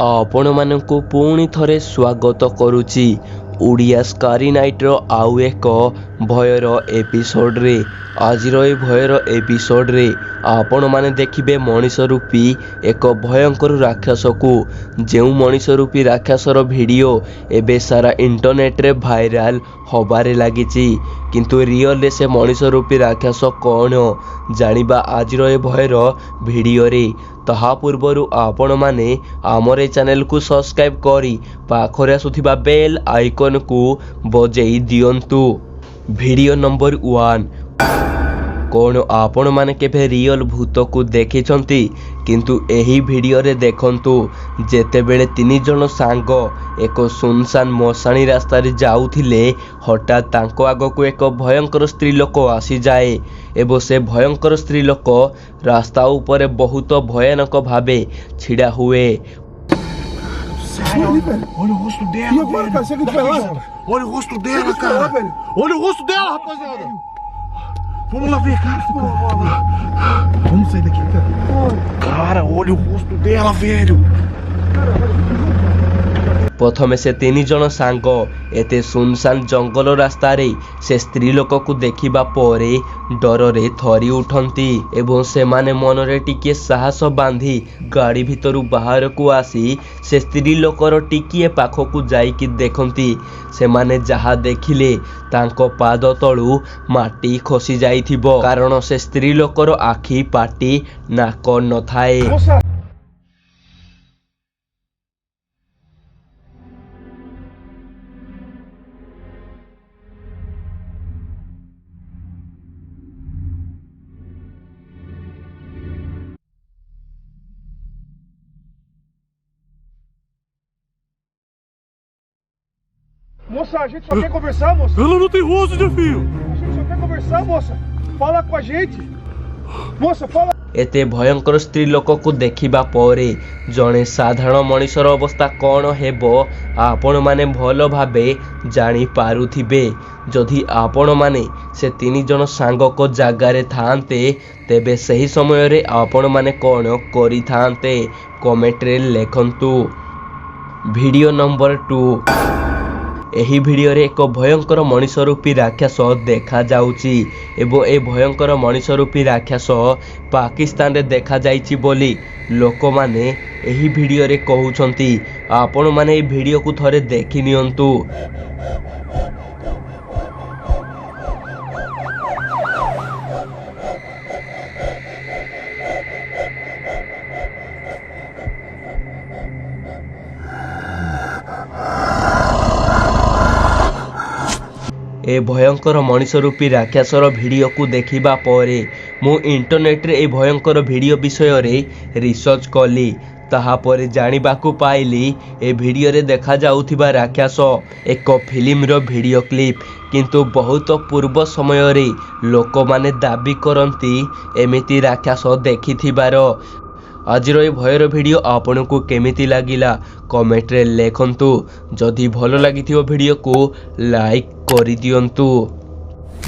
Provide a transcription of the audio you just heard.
आपण मानकु पुणी थरे स्वागत करुची ओडिया स्कारी नाइट्र आउ एक भयर एपिसोड रे। आजिर ए भयर एपिसोड रे आपण माने देखिबे मनीष रूपी एक भयंकर राक्षस को। जो मनीष रूपी राक्षसर वीडियो एबे सारा इंटरनेट रे भाइराल होबारे लागिची, किंतु रियल रे से मनीष रूपी राक्षस कौन जानिबा आजिर ए भयर वीडियो रे। तहा पूर्वरु आपण माने आमर ए चैनल को सब्सक्राइब करी पाखरे आसुथिबा बेल आइकन को बजेई दियंतु। Video number 1। कौन आपण माने केभे रियल भूत को देखिछंती, किंतु एही वीडियो रे देखंतु जेतेबेले 3 जण सांग एक सुनसान मशाणी रास्ता रे जाउथिले, हठात तांको आगको एक भयंकर स्त्री लोक आसी जाए एवं से भयंकर स्त्री लोक रास्ता ऊपर बहुत भयानक भावे छिड़ा हुए। Olha o rosto dela, E agora, cara, você que vai lá? Olha o rosto dela, cara. Olha o rosto dela, rapaziada. Vamos lá ver, cara. Vamos sair daqui, cara. Cara, olha o rosto dela, velho. प्रथमे से 3 जण सांग एते सुनसान जंगल रास्ता रे से स्त्री लोक को देखिबा परे डर रे थरी उठंती एवं से माने मन रे टिके साहस बांधी गाड़ी भितरु बाहर को आसी से स्त्री लोकर टिकिए पाख को जाई कि देखंती। से माने जहा देखिले तांको पाद तळु माटी खसी जाइथिबो, कारण से स्त्री लोकर आखी पाटी नाक न थाए। Moça, a gente só quer conversar, moça. Ela não tem rosto, desafio. A gente só quer conversar, moça. Fala com a gente. Moça, fala. एते भयंकर स्त्री लोक को देखिबा परे जणे साधारण मनीषर अवस्था कौन हेबो आपण माने भल भाबे जानी पारुथिबे। जदि आपण माने से 3 जण सांग को जागारे थांते तेबे सही समय रे आपण माने कौन करि थांते कमेंट रे लेखंतु। Video number 2। एही वीडियो रे एक भयंकर मनीष रूपी राक्षस देखा जाउची एवं ए भयंकर मनीष रूपी राक्षस पाकिस्तान रे देखा जाइची बोली लोक माने एही वीडियो रे कहउछंती। आपण माने ए वीडियो को थरे देखि नियंतु। ए भयंकर मनीष रूपी राक्षसर वीडियो को देखिबा परे मु इंटरनेट रे ए भयंकर वीडियो विषय रे रिसर्च कली। ताहा परे जानिबाकू पाइली ए वीडियो रे देखा जाउथिबा राक्षस एक फिल्म रो वीडियो क्लिप, किंतु बहुत पूर्व समय रे लोक माने दाबी करंती एमिति राक्षस देखिथिबार। आजिर ए भयर वीडियो आपन को केमिति लागिला कमेंट रे लेखंतु। जदि भलो लागिथिबो वीडियो को लाइक करि दियंतु।